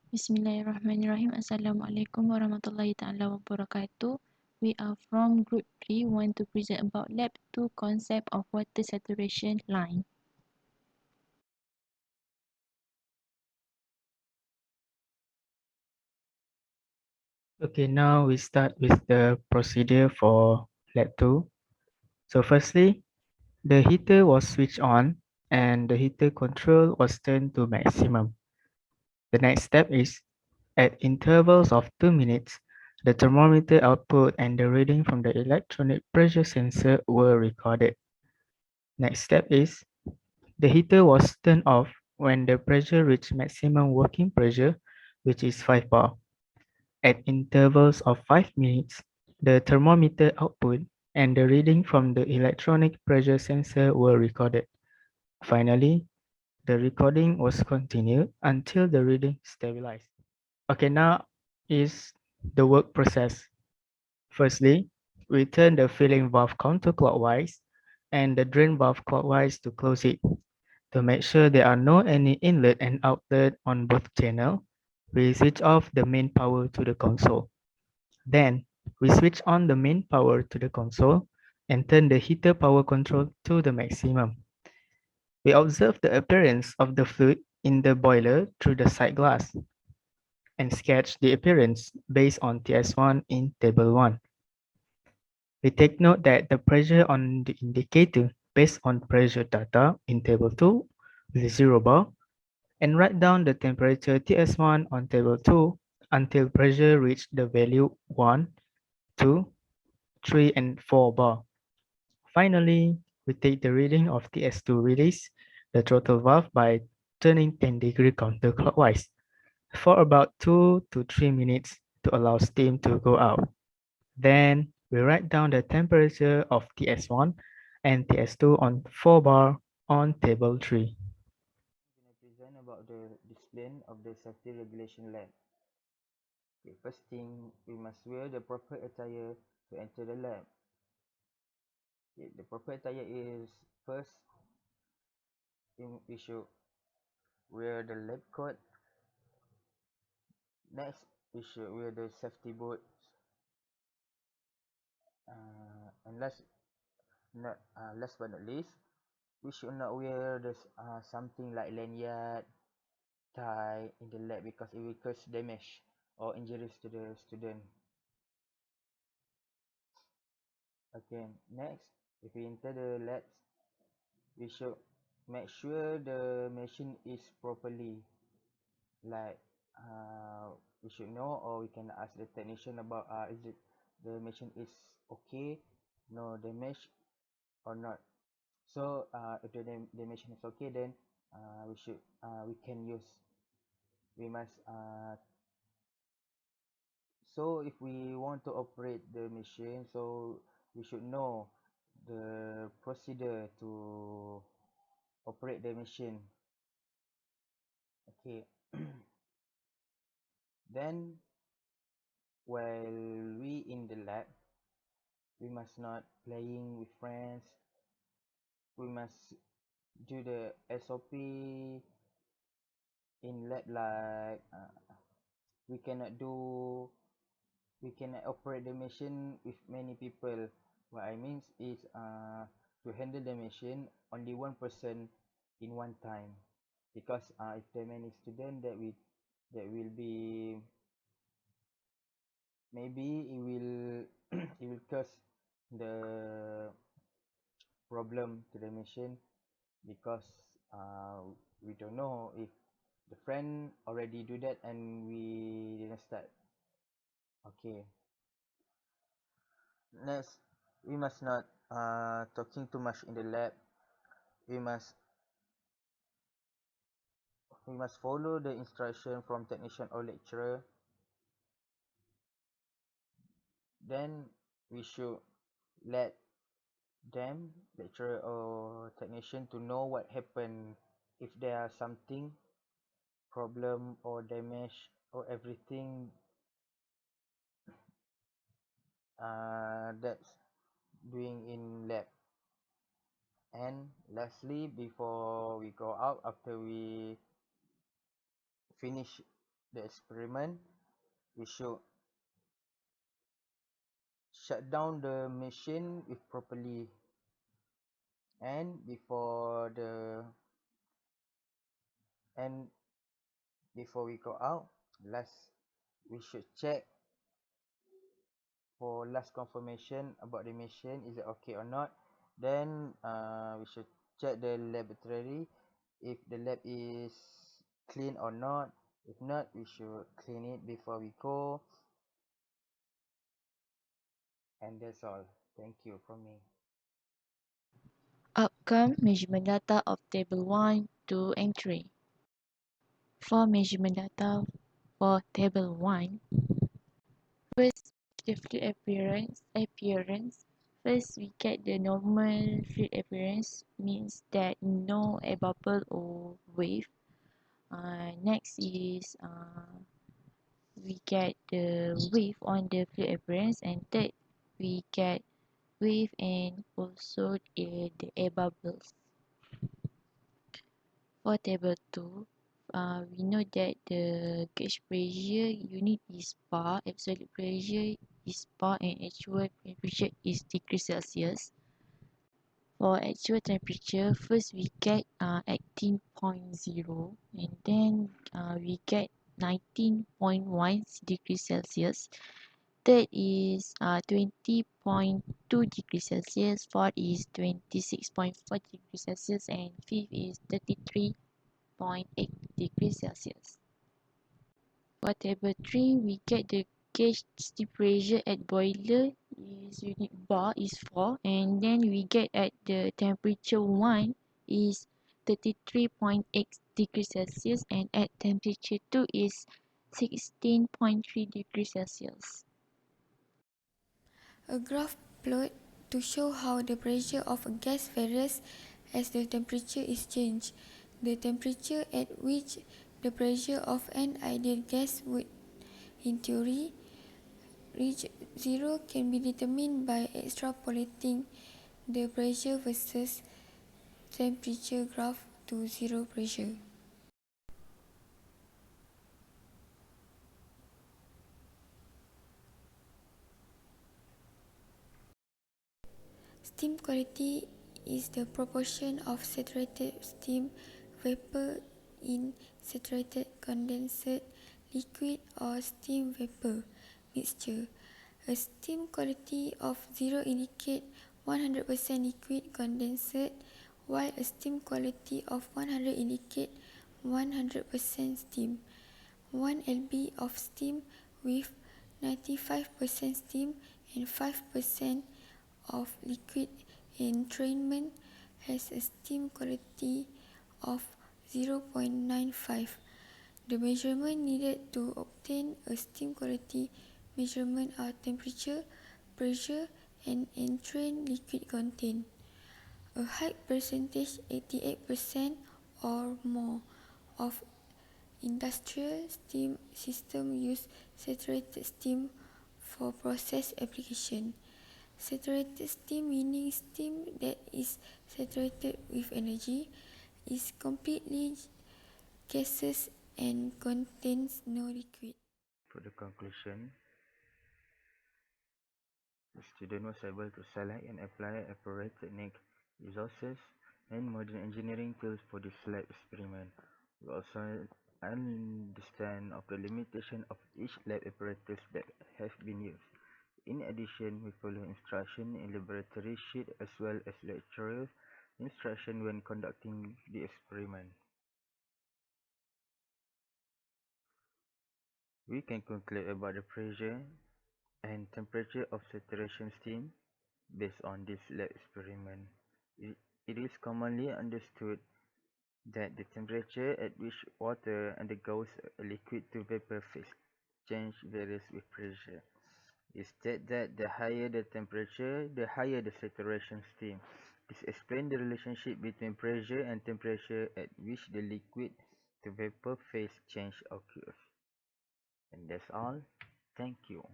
Bismillahirrahmanirrahim. Assalamualaikum warahmatullahi ta'ala wabarakatuh. We are from Group 3, want to present about Lab 2 concept of water saturation line. Okay, now we start with the procedure for lab 2. So firstly, the heater was switched on and the heater control was turned to maximum. The next step is, at intervals of 2 minutes, the thermometer output and the reading from the electronic pressure sensor were recorded. Next step is, the heater was turned off when the pressure reached maximum working pressure, which is 5 bar. At intervals of 5 minutes, the thermometer output and the reading from the electronic pressure sensor were recorded. Finally, the recording was continued until the reading stabilized. Okay, now is the work process. Firstly, we turn the filling valve counterclockwise and the drain valve clockwise to close it. To make sure there are no any inlet and outlet on both channels, we switch off the main power to the console. Then, we switch on the main power to the console and turn the heater power control to the maximum. We observe the appearance of the fluid in the boiler through the side glass and sketch the appearance based on TS1 in Table 1. We take note that the pressure on the indicator based on pressure data in Table 2 is 0 bar, and write down the temperature TS1 on Table 2 until pressure reach the value 1, 2, 3, and 4 bar. Finally, we take the reading of TS2 release the throttle valve by turning 10-degree counterclockwise for about 2 to 3 minutes to allow steam to go out. Then we write down the temperature of TS1 and TS2 on 4 bar on table 3. I'm going to present about the discipline of the safety regulation lab. Okay, first thing, we must wear the proper attire to enter the lab. Okay, the proper attire is, first, we should wear the lab coat. Next, we should wear the safety boots. And last but not least, we should not wear this something like lanyard, tie in the lab because it will cause damage or injuries to the student. Okay, next, if we enter the labs, we should make sure the machine is properly, like we should know, or we can ask the technician about is it the machine is okay, no damage or not. So if the machine is okay, then we can use. We must so if we want to operate the machine, so we should know the procedure to operate the machine. Okay. Then while we in the lab, we must not playing with friends. We must do the SOP in lab, like we cannot do we cannot operate the machine with many people. What I means is to handle the machine only one person in one time, because if there are many students, that will be, maybe it will it will cause the problem to the machine, because we don't know if the friend already do that and we didn't start. Okay, next, we must not talking too much in the lab. We must follow the instruction from technician or lecturer. Then we should let them, lecturer or technician, to know what happened, if there are something problem or damage or everything that's doing in lab. And lastly, before we go out, after we finish the experiment, we should shut down the machine if properly, and and before we go out, last we should check for last confirmation about the machine, is it okay or not. Then we should check the laboratory if the lab is clean or not. If not, we should clean it before we go. And that's all. Thank you from me. Outcome measurement data of table 1, 2, and 3. For measurement data for table 1, first the fluid appearance. First we get the normal fluid appearance, means that no air bubble or wave. Next is we get the wave on the fluid appearance, and third we get wave and also the air bubbles. For table 2, we know that the gauge pressure unit is bar, absolute pressure is bar, and actual temperature is degree Celsius. For actual temperature, first we get 18.0, and then we get 19.1 degrees Celsius. Third is 20.2 degrees Celsius. Fourth is 26.4 degrees Celsius, and fifth is 33.8 degrees Celsius. For table 3, we get the gauge steam pressure at boiler is unit bar is 4, and then we get at the temperature 1 is 33.8 degrees Celsius, and at temperature 2 is 16.3 degrees Celsius. A graph plot to show how the pressure of a gas varies as the temperature is changed. The temperature at which the pressure of an ideal gas would, in theory, reach zero can be determined by extrapolating the pressure versus temperature graph to zero pressure. Steam quality is the proportion of saturated steam vapor in saturated condensate, liquid or steam vapor mixture. A steam quality of 0 indicates 100% liquid condensate, while a steam quality of 100 indicates 100% steam. 1 lb of steam with 95% steam and 5% of liquid entrainment has a steam quality of 0.95. The measurement needed to obtain a steam quality measurement are temperature, pressure, and entrained liquid content. A high percentage, 88% or more, of industrial steam systems use saturated steam for process application. Saturated steam, meaning steam that is saturated with energy, is completely gaseous and contains no liquid. For the conclusion, the student was able to select and apply appropriate technique, resources, and modern engineering tools for this lab experiment. We also understand of the limitation of each lab apparatus that have been used. In addition, we follow instruction in laboratory sheet as well as lecturer instruction when conducting the experiment. We can conclude about the pressure and temperature of saturation steam based on this lab experiment. It is commonly understood that the temperature at which water undergoes a liquid to vapor phase change varies with pressure. It states that the higher the temperature, the higher the saturation steam. This explains the relationship between pressure and temperature at which the liquid to vapor phase change occurs. And that's all. Thank you.